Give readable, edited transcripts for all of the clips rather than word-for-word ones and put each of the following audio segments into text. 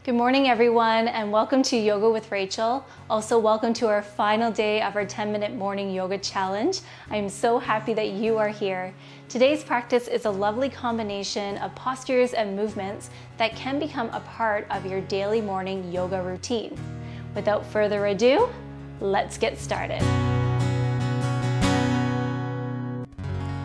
Good morning, everyone, and welcome to Yoga with Rachel. Also, welcome to our final day of our 10-minute morning yoga challenge. I'm so happy that you are here. Today's practice is a lovely combination of postures and movements that can become a part of your daily morning yoga routine. Without further ado, let's get started.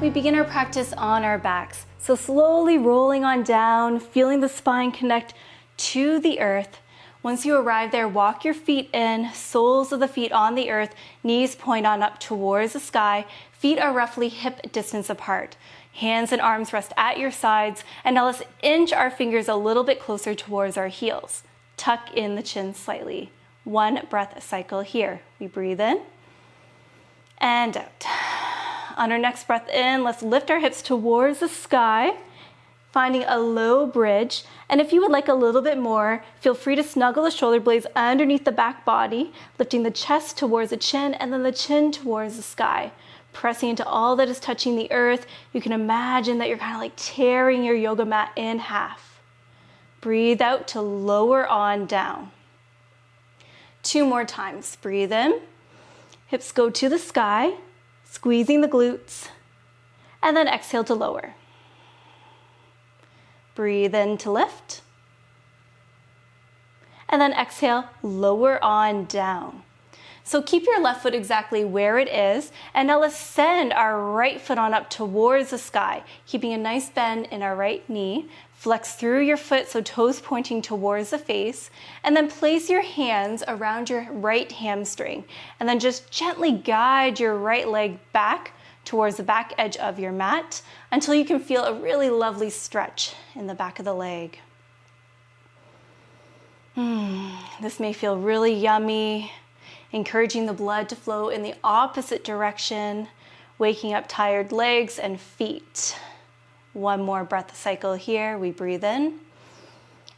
We begin our practice on our backs. So slowly rolling on down, feeling the spine connect to the earth. Once you arrive there, walk your feet in, soles of the feet on the earth, knees point on up towards the sky. Feet are roughly hip distance apart. Hands and arms rest at your sides. And now let's inch our fingers a little bit closer towards our heels. Tuck in the chin slightly. One breath cycle here. We breathe in and out. On our next breath in, let's lift our hips towards the sky, finding a low bridge. And if you would like a little bit more, feel free to snuggle the shoulder blades underneath the back body, lifting the chest towards the chin and then the chin towards the sky. Pressing into all that is touching the earth. You can imagine that you're kind of like tearing your yoga mat in half. Breathe out to lower on down. 2 more times. Breathe in. Hips go to the sky, squeezing the glutes, and then exhale to lower. Breathe in to lift. And then exhale, lower on down. So keep your left foot exactly where it is. And now let's send our right foot on up towards the sky, keeping a nice bend in our right knee. Flex through your foot, so toes pointing towards the face. And then place your hands around your right hamstring. And then just gently guide your right leg back towards the back edge of your mat until you can feel a really lovely stretch in the back of the leg. This may feel really yummy, encouraging the blood to flow in the opposite direction, waking up tired legs and feet. 1 more breath cycle here. We breathe in,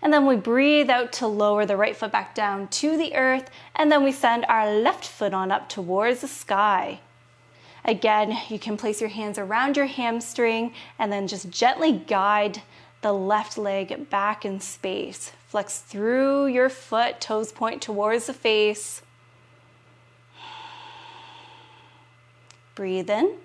and then we breathe out to lower the right foot back down to the earth, and then we send our left foot on up towards the sky. Again, you can place your hands around your hamstring and then just gently guide the left leg back in space. Flex through your foot, toes point towards the face. Breathe in.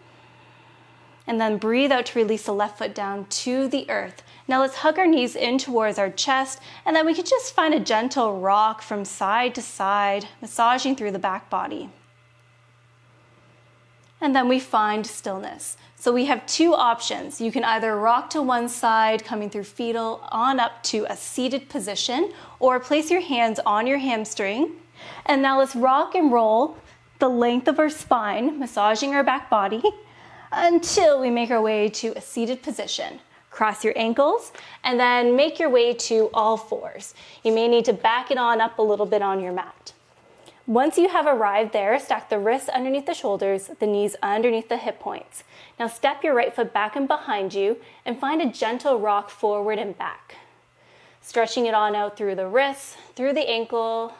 And then breathe out to release the left foot down to the earth. Now let's hug our knees in towards our chest, and then we can just find a gentle rock from side to side, massaging through the back body. And then we find stillness. So we have 2 options. You can either rock to one side, coming through fetal on up to a seated position, or place your hands on your hamstring. And now let's rock and roll the length of our spine, massaging our back body until we make our way to a seated position. Cross your ankles and then make your way to all fours. You may need to back it on up a little bit on your mat. Once you have arrived there, stack the wrists underneath the shoulders, the knees underneath the hip points. Now step your right foot back and behind you and find a gentle rock forward and back. Stretching it on out through the wrists, through the ankle,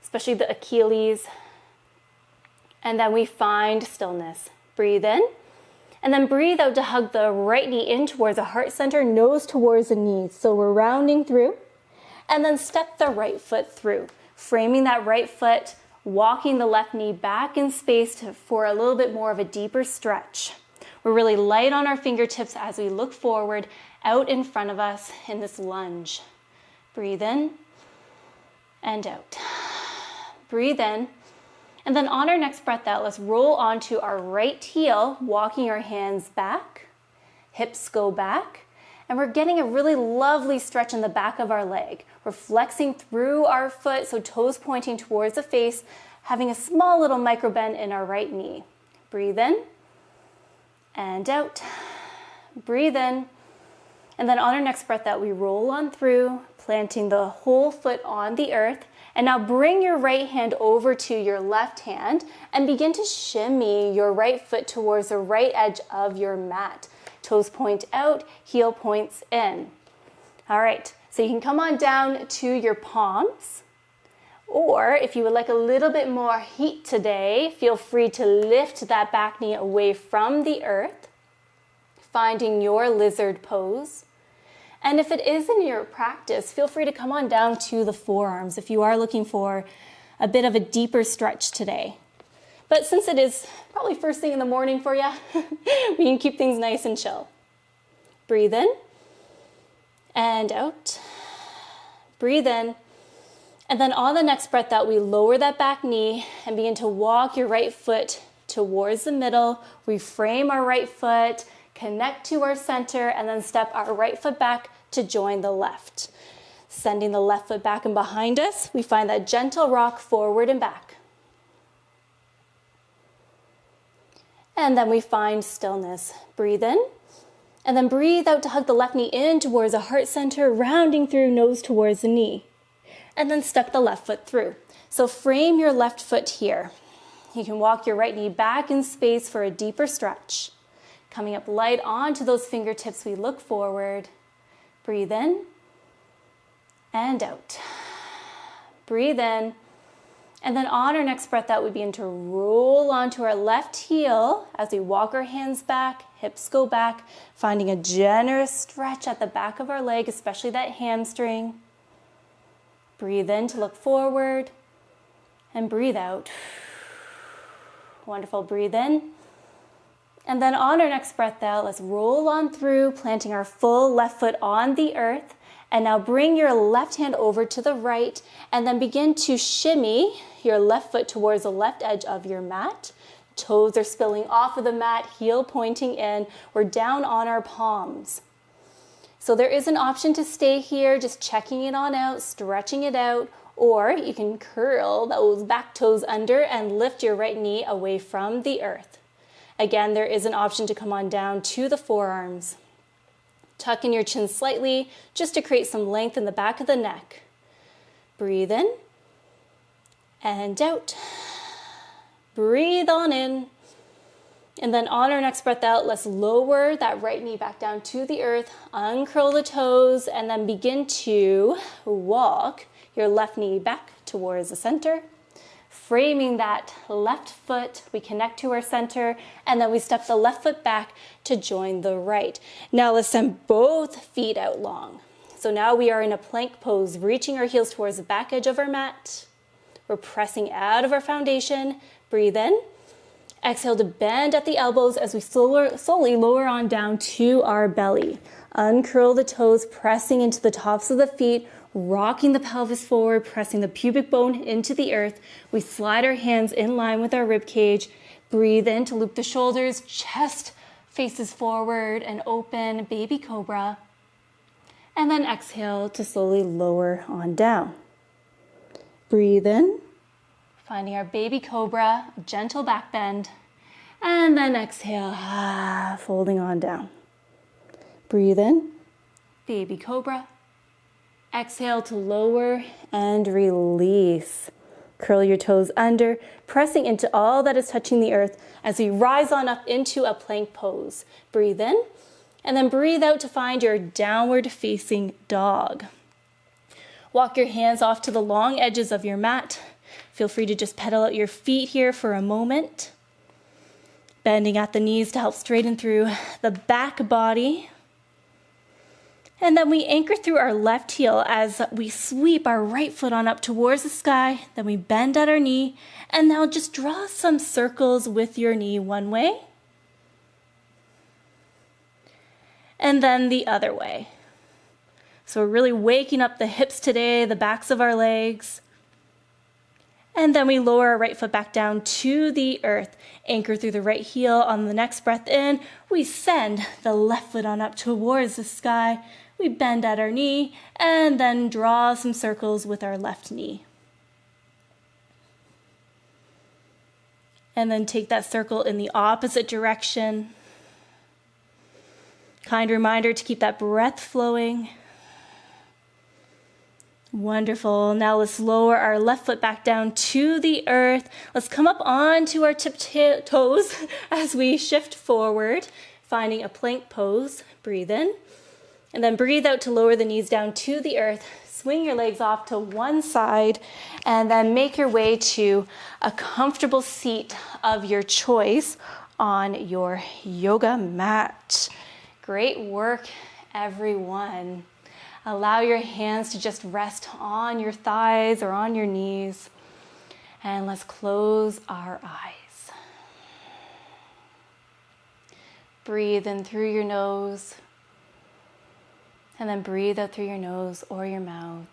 especially the Achilles. And then we find stillness. Breathe in, and then breathe out to hug the right knee in towards the heart center, nose towards the knees. So we're rounding through, and then step the right foot through. Framing that right foot, walking the left knee back in space for a little bit more of a deeper stretch. We're really light on our fingertips as we look forward, out in front of us in this lunge. Breathe in and out. Breathe in. And then on our next breath out, let's roll onto our right heel, walking our hands back, hips go back. And we're getting a really lovely stretch in the back of our leg. We're flexing through our foot, so toes pointing towards the face, having a small little micro bend in our right knee. Breathe in and out. Breathe in. And then on our next breath out, we roll on through, planting the whole foot on the earth. And now bring your right hand over to your left hand and begin to shimmy your right foot towards the right edge of your mat. Toes point out, heel points in. All right, so you can come on down to your palms. Or if you would like a little bit more heat today, feel free to lift that back knee away from the earth, finding your lizard pose. And if it is in your practice, feel free to come on down to the forearms if you are looking for a bit of a deeper stretch today. But since it is probably first thing in the morning for you, we can keep things nice and chill. Breathe in and out. Breathe in. And then on the next breath out, we lower that back knee and begin to walk your right foot towards the middle. Reframe our right foot, connect to our center, and then step our right foot back to join the left. Sending the left foot back and behind us, we find that gentle rock forward and back. And then we find stillness. Breathe in, and then breathe out to hug the left knee in towards the heart center, rounding through nose towards the knee. And then step the left foot through. So frame your left foot here. You can walk your right knee back in space for a deeper stretch. Coming up light onto those fingertips, we look forward. Breathe in and out. Breathe in. And then on our next breath out, we begin to roll onto our left heel as we walk our hands back, hips go back, finding a generous stretch at the back of our leg, especially that hamstring. Breathe in to look forward and breathe out. Wonderful, breathe in. And then on our next breath out, let's roll on through, planting our full left foot on the earth. And now bring your left hand over to the right and then begin to shimmy your left foot towards the left edge of your mat. Toes are spilling off of the mat, heel pointing in. We're down on our palms. So there is an option to stay here, just checking it on out, stretching it out, or you can curl those back toes under and lift your right knee away from the earth. Again, there is an option to come on down to the forearms. Tuck in your chin slightly, just to create some length in the back of the neck. Breathe in and out. Breathe on in. And then on our next breath out, let's lower that right knee back down to the earth, uncurl the toes, and then begin to walk your left knee back towards the center. Framing that left foot, we connect to our center, and then we step the left foot back to join the right. Now let's send both feet out long. So now we are in a plank pose, reaching our heels towards the back edge of our mat. We're pressing out of our foundation. Breathe in. Exhale to bend at the elbows as we slowly lower on down to our belly. Uncurl the toes, pressing into the tops of the feet, rocking the pelvis forward, pressing the pubic bone into the earth. We slide our hands in line with our rib cage. Breathe in to loop the shoulders, chest faces forward and open, baby cobra. And then exhale to slowly lower on down. Breathe in. Finding our baby cobra, gentle back bend, and then exhale, folding on down. Breathe in, baby cobra. Exhale to lower and release. Curl your toes under, pressing into all that is touching the earth as we rise on up into a plank pose. Breathe in, and then breathe out to find your downward facing dog. Walk your hands off to the long edges of your mat. Feel free to just pedal out your feet here for a moment. Bending at the knees to help straighten through the back body. And then we anchor through our left heel as we sweep our right foot on up towards the sky. Then we bend at our knee. And now just draw some circles with your knee one way. And then the other way. So we're really waking up the hips today, the backs of our legs. And then we lower our right foot back down to the earth. Anchor through the right heel. On the next breath in, we send the left foot on up towards the sky. We bend at our knee and then draw some circles with our left knee. And then take that circle in the opposite direction. Kind reminder to keep that breath flowing. Wonderful. Now let's lower our left foot back down to the earth. Let's come up onto our tip toes as we shift forward, finding a plank pose. Breathe in. And then breathe out to lower the knees down to the earth. Swing your legs off to one side and then make your way to a comfortable seat of your choice on your yoga mat. Great work, everyone. Allow your hands to just rest on your thighs or on your knees. And let's close our eyes. Breathe in through your nose. And then breathe out through your nose or your mouth.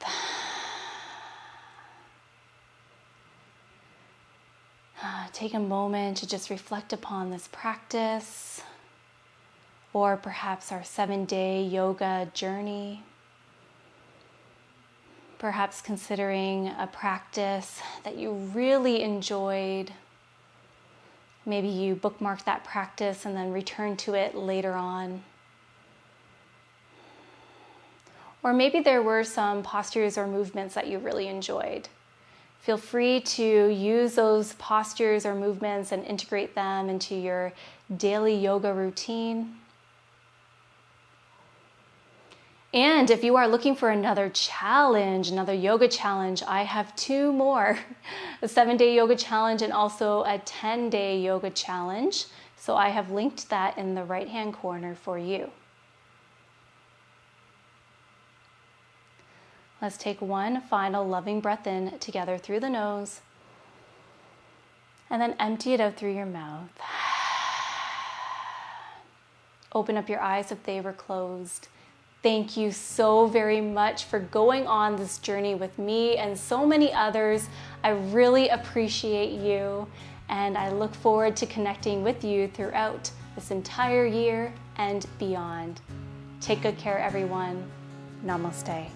Take a moment to just reflect upon this practice, or perhaps our 7-day yoga journey. Perhaps considering a practice that you really enjoyed. Maybe you bookmarked that practice and then returned to it later on. Or maybe there were some postures or movements that you really enjoyed. Feel free to use those postures or movements and integrate them into your daily yoga routine. And if you are looking for another challenge, another yoga challenge, I have 2 more, a 7-day yoga challenge and also a 10-day yoga challenge. So I have linked that in the right-hand corner for you. Let's take one final loving breath in together through the nose, and then empty it out through your mouth. Open up your eyes if they were closed. Thank you so very much for going on this journey with me and so many others. I really appreciate you, and I look forward to connecting with you throughout this entire year and beyond. Take good care, everyone. Namaste.